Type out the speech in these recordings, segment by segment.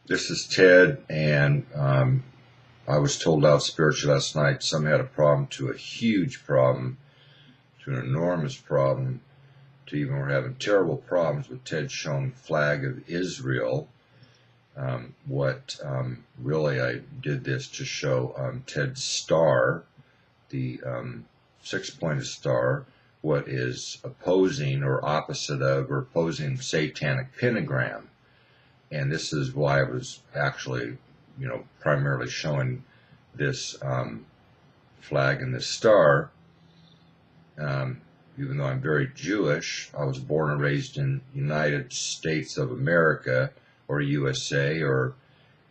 This is Ted, and I was told out spiritually last night some had a problem to a huge problem, to an enormous problem, to even we're having terrible problems with Ted showing flag of Israel. Really I did this to show Ted's star, the six-pointed star, what is opposing or opposite of or opposing satanic pentagram. And this is why I was actually, primarily showing this flag and this star. Even though I'm very Jewish, I was born and raised in United States of America, or USA, or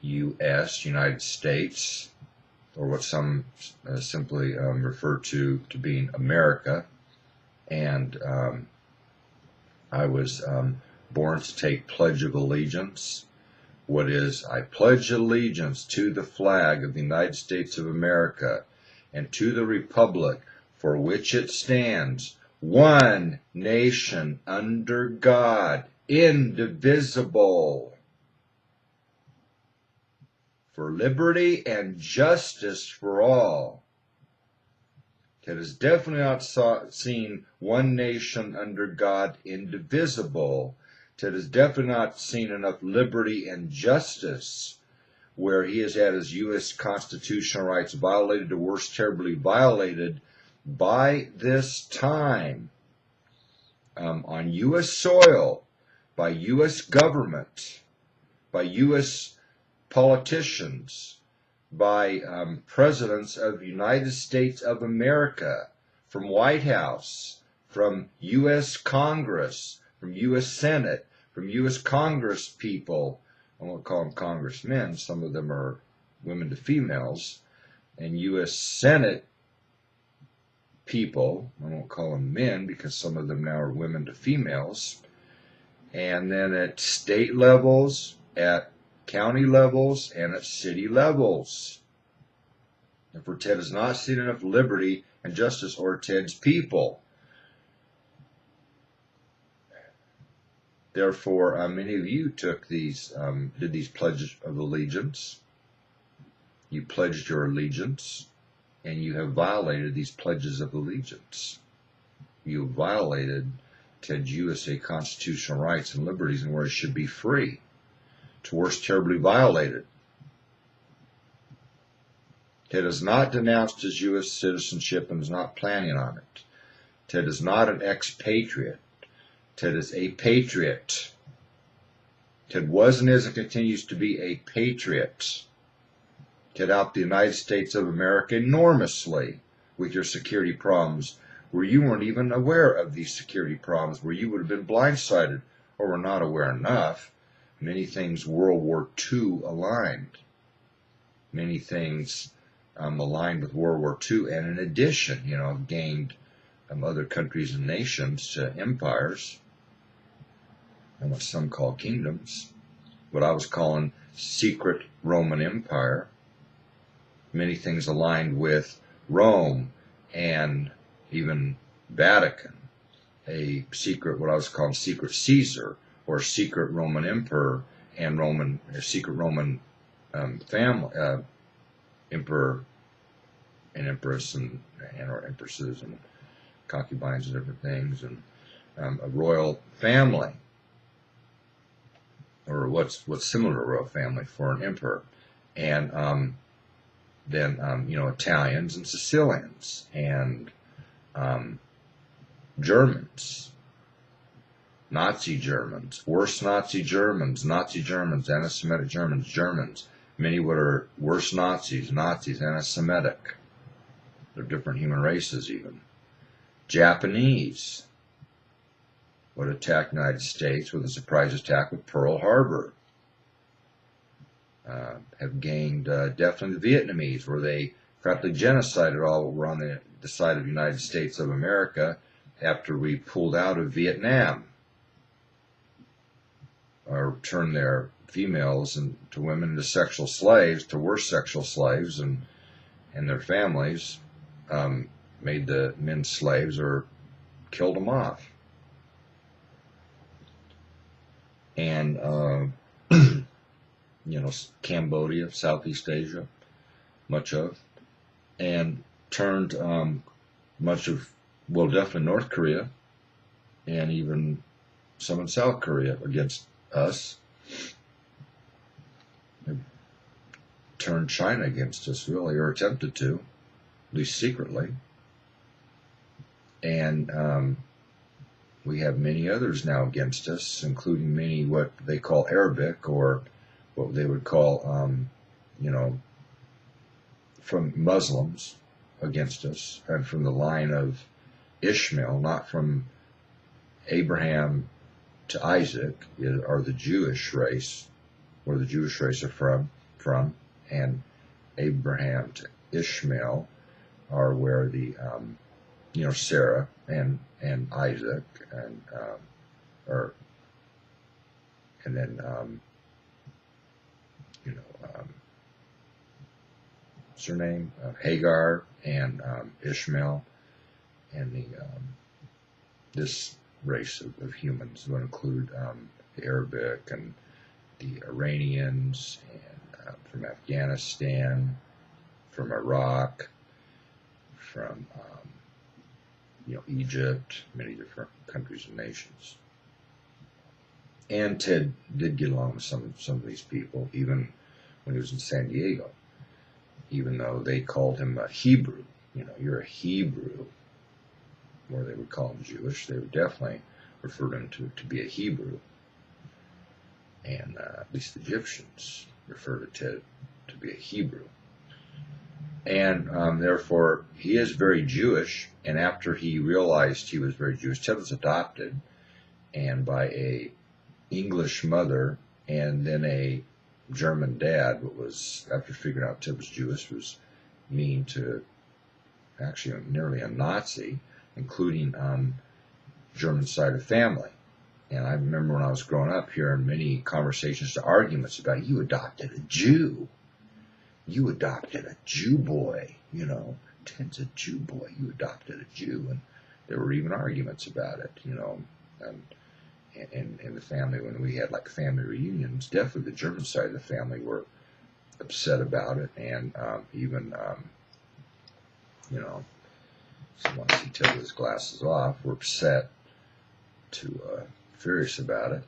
US, United States, or what some simply refer to being America. And I was born to take Pledge of Allegiance. What is, I pledge allegiance to the flag of the United States of America and to the republic for which it stands, one nation under God, indivisible, for liberty and justice for all. It has definitely not seen one nation under God, indivisible. Ted has definitely not seen enough liberty and justice where he has had his U.S. constitutional rights violated or worse, terribly violated by this time on U.S. soil, by U.S. government, by U.S. politicians, by presidents of the United States of America, from White House, from U.S. Congress, from U.S. Senate, from U.S. Congress people. I won't call them congressmen. Some of them are women to females. And U.S. Senate people. I won't call them men because some of them now are women to females. And then at state levels, at county levels, and at city levels. And for Ted has not seen enough liberty and justice, or Ted's people. Therefore, many of you took these, did these pledges of allegiance. You pledged your allegiance, and you have violated these pledges of allegiance. You violated Ted's USA constitutional rights and liberties, and where it should be free, to worse, terribly violated. Ted has not denounced his U.S. citizenship and is not planning on it. Ted is not an expatriate. Ted is a patriot. Ted was and is and continues to be a patriot. Ted helped the United States of America enormously with your security problems, where you weren't even aware of these security problems, where you would have been blindsided or were not aware enough. Many things World War II aligned. Many things aligned with World War II, and in addition, gained other countries and nations to empires, and what some call kingdoms, what I was calling secret Roman Empire. Many things aligned with Rome and even Vatican, a secret, what I was calling secret Caesar, or secret Roman emperor, and secret Roman family, emperor and empress and or empresses and concubines and different things, and a royal family, or what's similar to a royal family for an emperor, and then Italians and Sicilians and Germans, Nazi Germans, worse Nazi Germans, anti-Semitic Germans, many what are worse Nazis, anti-Semitic. They're different human races even. Japanese, what attacked the United States with a surprise attack with Pearl Harbor. Have gained definitely the Vietnamese, where they practically genocided all were on the side of the United States of America after we pulled out of Vietnam, or turned their females and to women into sexual slaves, to worse sexual slaves, and their families, made the men slaves or killed them off. And Cambodia, Southeast Asia, much of, and turned much of, well, definitely North Korea, and even some in South Korea against us. They turned China against us, really, or attempted to, at least secretly. And we have many others now against us, including many what they call Arabic, or what they would call, from Muslims against us, and from the line of Ishmael, not from Abraham to Isaac, are the Jewish race, where the Jewish race are from, and Abraham to Ishmael are where the Sarah and Isaac and what's her name, Hagar and Ishmael, and this race of humans would include the Arabic and the Iranians, and from Afghanistan, from Iraq, from Egypt, many different countries and nations. And Ted did get along with some of these people, even when he was in San Diego, even though they called him a Hebrew. You're a Hebrew, or they would call him Jewish. They would definitely refer to him to be a Hebrew. And at least the Egyptians refer to Ted to be a Hebrew. And therefore, he is very Jewish. And after he realized he was very Jewish, Ted was adopted, and by a English mother and then a German dad. What was, after figuring out Ted was Jewish, was mean to, actually nearly a Nazi, including German side of family. And I remember when I was growing up hearing many conversations to arguments about, you adopted a Jew. You adopted a Jew boy. Ted's a Jew boy. You adopted a Jew. And there were even arguments about it, and in the family, when we had like family reunions, definitely the German side of the family were upset about it, and even once he took his glasses off, were upset to furious about it.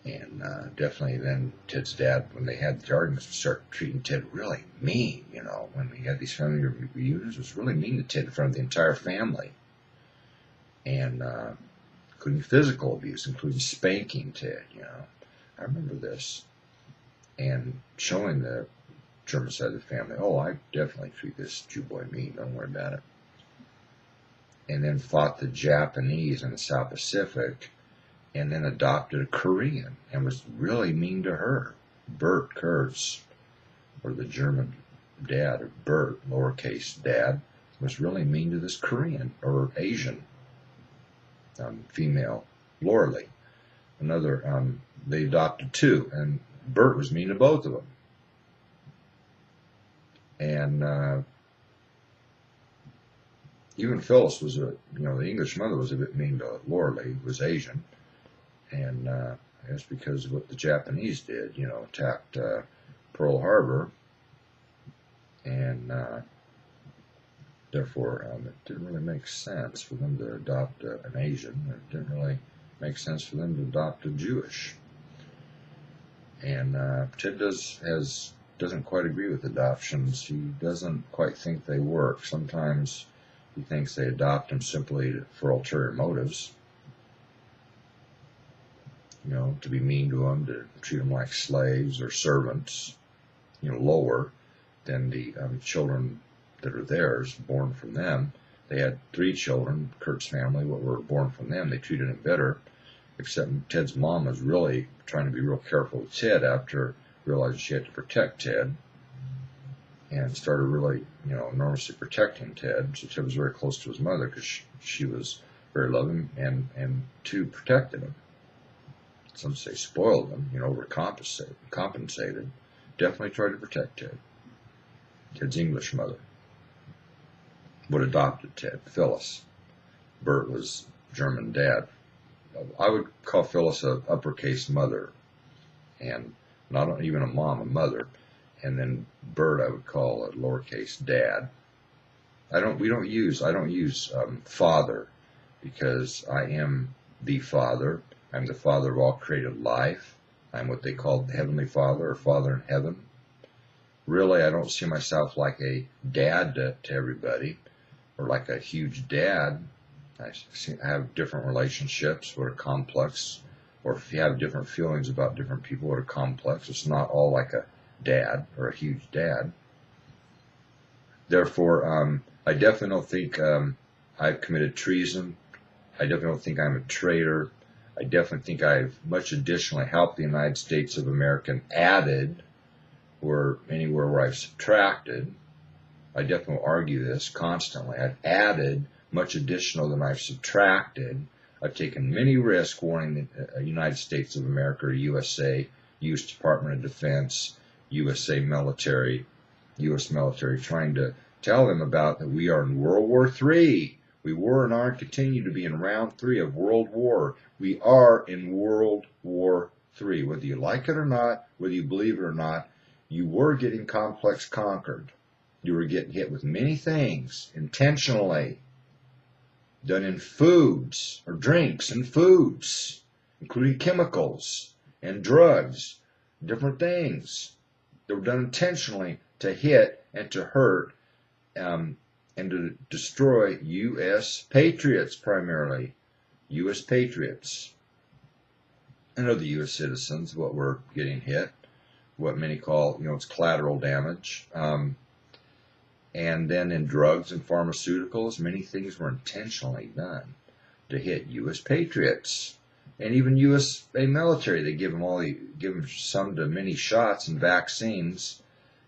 And definitely then Ted's dad, when they had the arguments, would start treating Ted really mean. When we had these family reunions, it was really mean to Ted in front of the entire family, and including physical abuse, including spanking Ted. I remember this, and showing the German side of the family, oh, I definitely treat this Jew boy mean, don't worry about it. And then fought the Japanese in the South Pacific, and then adopted a Korean, and was really mean to her. Bert Kurtz, or the German dad of Bert, lowercase dad, was really mean to this Korean, or Asian female, Laura Lee. Another, they adopted two, and Bert was mean to both of them. And even Phyllis was the English mother was a bit mean to Laura Lee, who was Asian. And I guess because of what the Japanese did, attacked Pearl Harbor, and therefore it didn't really make sense for them to adopt an Asian. It didn't really make sense for them to adopt a Jewish. And Ted doesn't quite agree with adoptions. He doesn't quite think they work. Sometimes he thinks they adopt him simply for ulterior motives. To be mean to them, to treat them like slaves or servants, lower than the children that are theirs, born from them. They had 3 children, Kurt's family, what were born from them. They treated him better, except Ted's mom was really trying to be real careful with Ted after realizing she had to protect Ted, and started really, enormously protecting Ted. So Ted was very close to his mother because she was very loving and too protected him. Some say spoiled him, overcompensated. Definitely tried to protect Ted. Ted's English mother. What adopted Ted? Phyllis. Bert was German dad. I would call Phyllis a uppercase mother, and not even a mom, a mother. And then Bert I would call a lowercase dad. I don't use father, because I am the Father. I'm the Father of all created life. I'm what they call the Heavenly Father, or Father in heaven. Really, I don't see myself like a dad to everybody, or like a huge dad. I have different relationships that are complex, or if you have different feelings about different people that are complex, it's not all like a dad or a huge dad. Therefore, I definitely don't think I've committed treason. I definitely don't think I'm a traitor. I definitely think I've much additionally helped the United States of America and added, or anywhere where I've subtracted. I definitely will argue this constantly. I've added much additional than I've subtracted. I've taken many risks warning the United States of America, or USA, U.S. Department of Defense, USA military, U.S. military, trying to tell them about that we are in World War III. We were and are and continue to be in round 3 of World War. We are in World War III. Whether you like it or not, whether you believe it or not, you were getting complex conquered. You were getting hit with many things intentionally, done in foods or drinks and foods, including chemicals and drugs, different things that were done intentionally to hit and to hurt and to destroy U.S. patriots, primarily U.S. patriots and other U.S. citizens. What were getting hit, what many call, it's collateral damage. And then in drugs and pharmaceuticals, many things were intentionally done to hit U.S. patriots and even U.S. military. They give them some to many shots and vaccines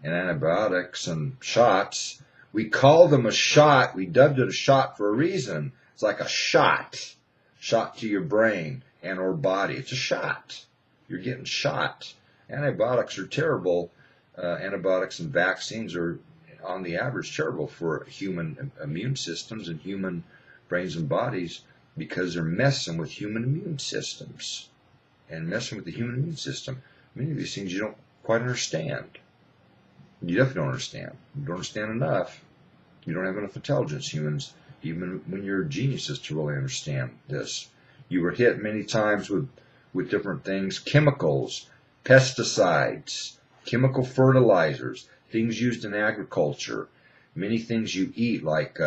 and antibiotics and shots. We call them a shot. We dubbed it a shot for a reason. It's like a shot to your brain and or body. It's a shot. You're getting shot. Antibiotics are terrible. Antibiotics and vaccines are, on the average, terrible for human immune systems and human brains and bodies, because they're messing with human immune systems and messing with the human immune system. Many of these things you don't quite understand. You definitely don't understand. You don't understand enough. You don't have enough intelligence, humans, even when you're geniuses, to really understand this. You were hit many times with different things, chemicals, pesticides, chemical fertilizers, things used in agriculture, many things you eat like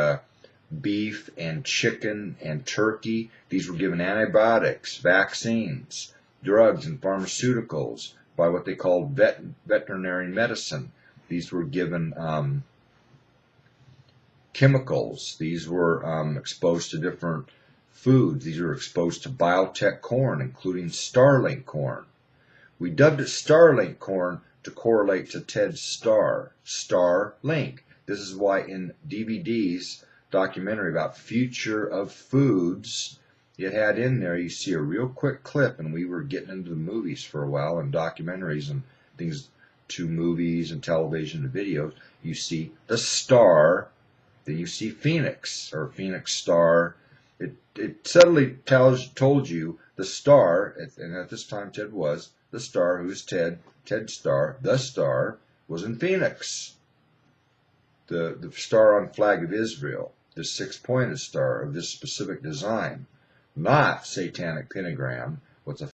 beef and chicken and turkey. These were given antibiotics, vaccines, drugs, and pharmaceuticals by what they called veterinary medicine. These were given chemicals. These were exposed to different foods. These were exposed to biotech corn, including Starlink corn. We dubbed it Starlink corn to correlate to Ted Starr, Starlink. This is why in DVD's documentary about future of foods, it had in there, you see a real quick clip, and we were getting into the movies for a while, and documentaries and things, to movies and television and videos. You see the star, then you see Phoenix, or Phoenix Star. It subtly told you the star, and at this time Ted was the star, who's Ted Starr, the star, was in Phoenix. The star on flag of Israel, the 6-pointed star of this specific design, not satanic pentagram with a